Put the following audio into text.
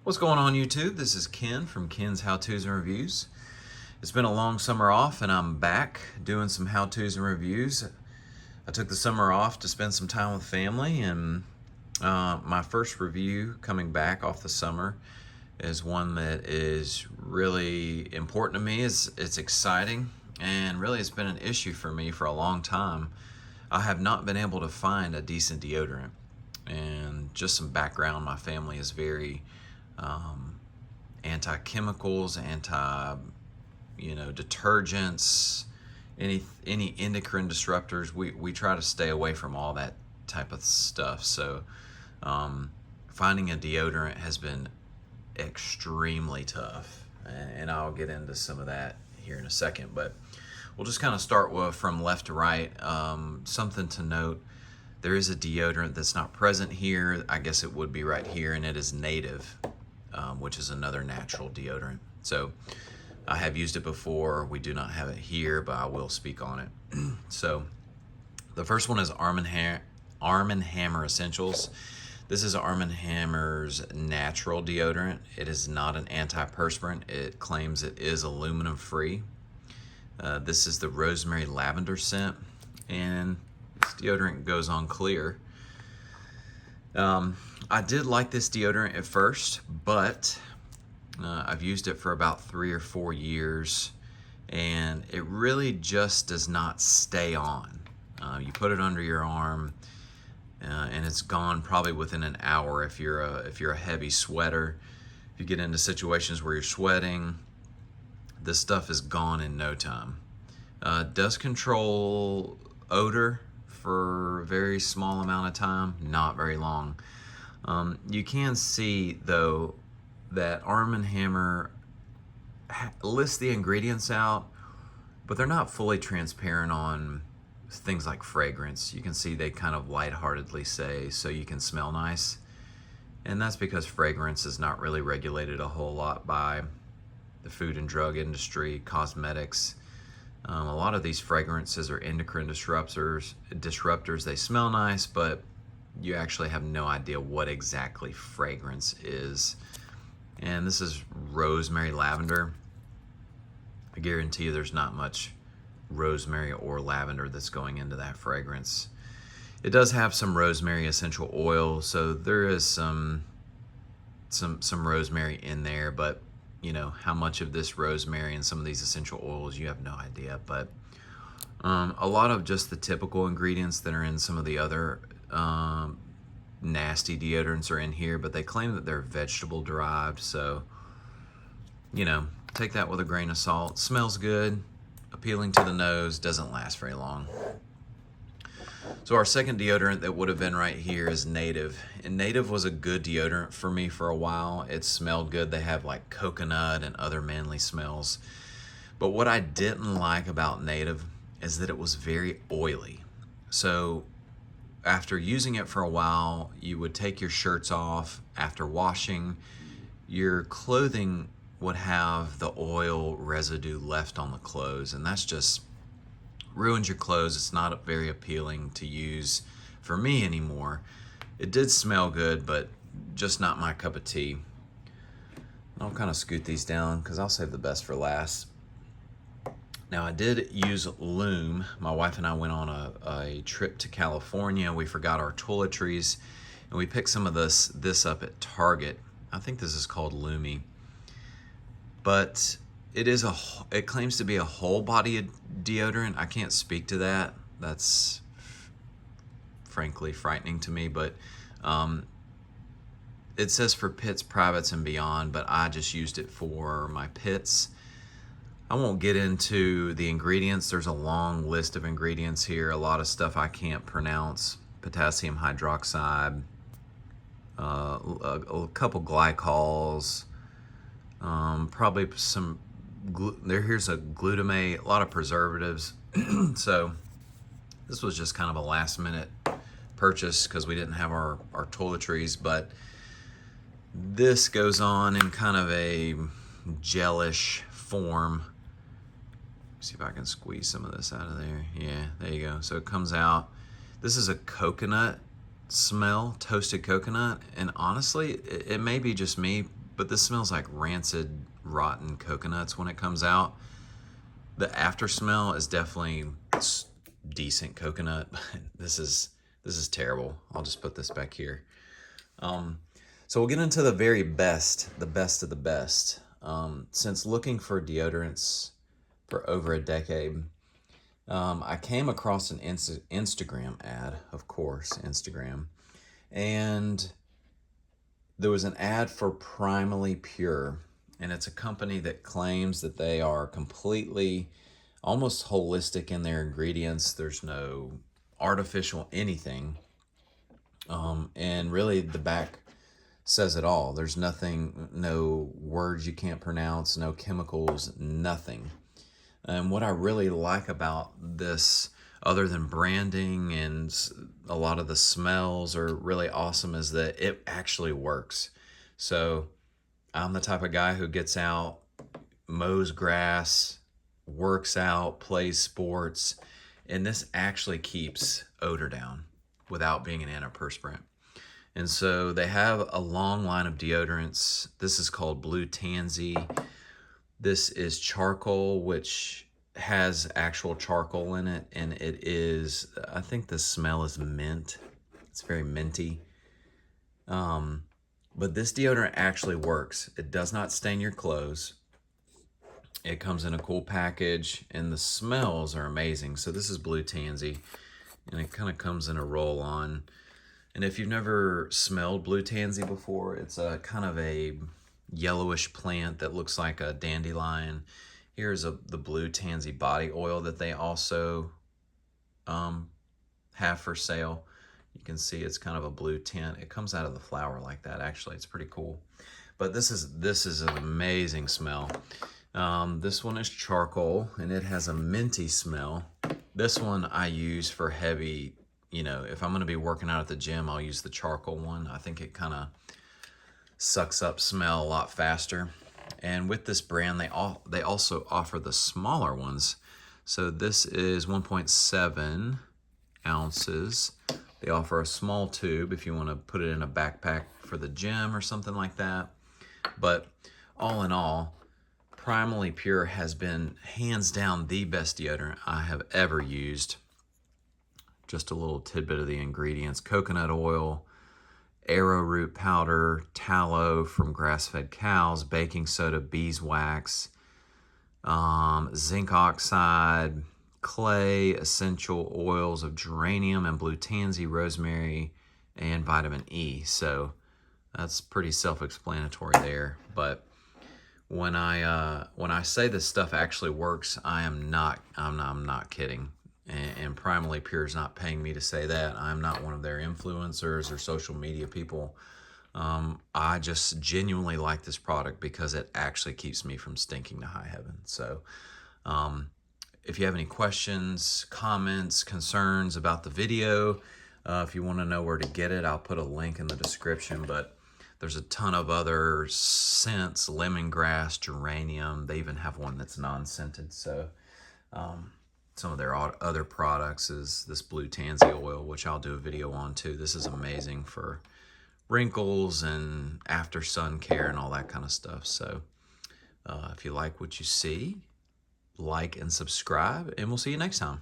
What's going on YouTube? This is Ken from Ken's How-Tos and Reviews. It's been a long summer off and I'm back doing some how-tos and reviews. I took the summer off to spend some time with family, and my first review coming back off the summer is one that is really important to me. It's exciting, and really it's been an issue for me for a long time. I have not been able to find a decent deodorant, and just some background, my family is very anti-chemicals, detergents, any endocrine disruptors. We try to stay away from all that type of stuff. So finding a deodorant has been extremely tough, and I'll get into some of that here in a second. But we'll just kind of start from left to right. Something to note: there is a deodorant that's not present here. I guess it would be right here, and it is Native, which is another natural deodorant. So I have used it before. We do not have it here, but I will speak on it. So the first one is Arm & Hammer Essentials. This is Arm & Hammer's natural deodorant. It is not an antiperspirant. It claims it is aluminum free. This is the rosemary lavender scent, and this deodorant goes on clear. I did like this deodorant at first, but I've used it for about 3 or 4 years, and it really just does not stay on. You put it under your arm, and it's gone probably within an hour. If you're a heavy sweater, if you get into situations where you're sweating, this stuff is gone in no time. Does control odor for a very small amount of time, not very long. You can see though that Arm & Hammer lists the ingredients out, but they're not fully transparent on things like fragrance. You can see they kind of lightheartedly say, so you can smell nice. And that's because fragrance is not really regulated a whole lot by the food and drug industry, cosmetics. A lot of these fragrances are endocrine disruptors. They smell nice, but you actually have no idea what exactly fragrance is. And this is rosemary lavender. I guarantee you there's not much rosemary or lavender that's going into that fragrance. It does have some rosemary essential oil, so there is some rosemary in there, but you know how much of this rosemary and some of these essential oils, you have no idea. But a lot of just the typical ingredients that are in some of the other nasty deodorants are in here, but they claim that they're vegetable derived, so take that with a grain of salt. Smells good, appealing to the nose, doesn't last very long. So our second deodorant that would have been right here is Native. And Native was a good deodorant for me for a while. It smelled good. They have like coconut and other manly smells. But what I didn't like about Native is that it was very oily. So after using it for a while, you would take your shirts off. After washing, your clothing would have the oil residue left on the clothes, and that's just ruins your clothes. It's not very appealing to use for me anymore. It did smell good, but just not my cup of tea. I'll kind of scoot these down because I'll save the best for last. Now, I did use Lume. My wife and I went on a trip to California. We forgot our toiletries, and we picked some of this up at Target. I think this is called Lume. But it claims to be a whole body deodorant. I can't speak to that. That's frankly frightening to me, but it says for pits, privates, and beyond, but I just used it for my pits. I won't get into the ingredients. There's a long list of ingredients here, a lot of stuff I can't pronounce. Potassium hydroxide, a couple glycols, probably some here's a glutamate, a lot of preservatives. So this was just kind of a last minute purchase because we didn't have our toiletries, but this goes on in kind of a gelish form. See if I can squeeze some of this out of there. Yeah, there you go. So it comes out. This is a coconut smell, toasted coconut, and honestly, it may be just me, but this smells like rancid, rotten coconuts when it comes out. The after smell is definitely decent coconut. This is terrible. I'll just put this back here. So we'll get into the very best, the best of the best. Since looking for deodorants for over a decade, I came across an Instagram ad, of course, Instagram, and there was an ad for Primally Pure, and it's a company that claims that they are completely, almost holistic in their ingredients. There's no artificial anything, and really the back says it all. There's nothing, no words you can't pronounce, no chemicals, nothing. And what I really like about this, other than branding and a lot of the smells are really awesome, is that it actually works. So I'm the type of guy who gets out, mows grass, works out, plays sports, and this actually keeps odor down without being an antiperspirant. And so they have a long line of deodorants. This is called Blue Tansy. This is charcoal, which has actual charcoal in it, and it is, I think the smell is mint. It's very minty. But this deodorant actually works. It does not stain your clothes. It comes in a cool package, and the smells are amazing. So this is Blue Tansy, and it kind of comes in a roll-on. And if you've never smelled Blue Tansy before, it's a kind of a yellowish plant that looks like a dandelion. Here's the Blue Tansy body oil that they also have for sale. You can see it's kind of a blue tint. It comes out of the flower like that. Actually, it's pretty cool. But this is an amazing smell. This one is charcoal, and it has a minty smell. This one I use for heavy, if I'm going to be working out at the gym, I'll use the charcoal one. I think it kind of sucks up smell a lot faster. And with this brand, they also offer the smaller ones. So this is 1.7 ounces. They offer a small tube if you want to put it in a backpack for the gym or something like that. But all in all, Primally Pure has been hands down the best deodorant I have ever used. Just a little tidbit of the ingredients: coconut oil, arrowroot powder, tallow from grass-fed cows, baking soda, beeswax, zinc oxide, clay, essential oils of geranium and blue tansy, rosemary, and vitamin E. So that's pretty self-explanatory there. But when I say this stuff actually works, I'm not kidding. And Primally Pure is not paying me to say that. I'm not one of their influencers or social media people. I just genuinely like this product because it actually keeps me from stinking to high heaven. So if you have any questions, comments, concerns about the video, if you want to know where to get it, I'll put a link in the description. But there's a ton of other scents: lemongrass, geranium. They even have one that's non-scented. So some of their other products is this Blue Tansy oil, which I'll do a video on too. This is amazing for wrinkles and after sun care and all that kind of stuff. So if you like what you see, like and subscribe, and we'll see you next time.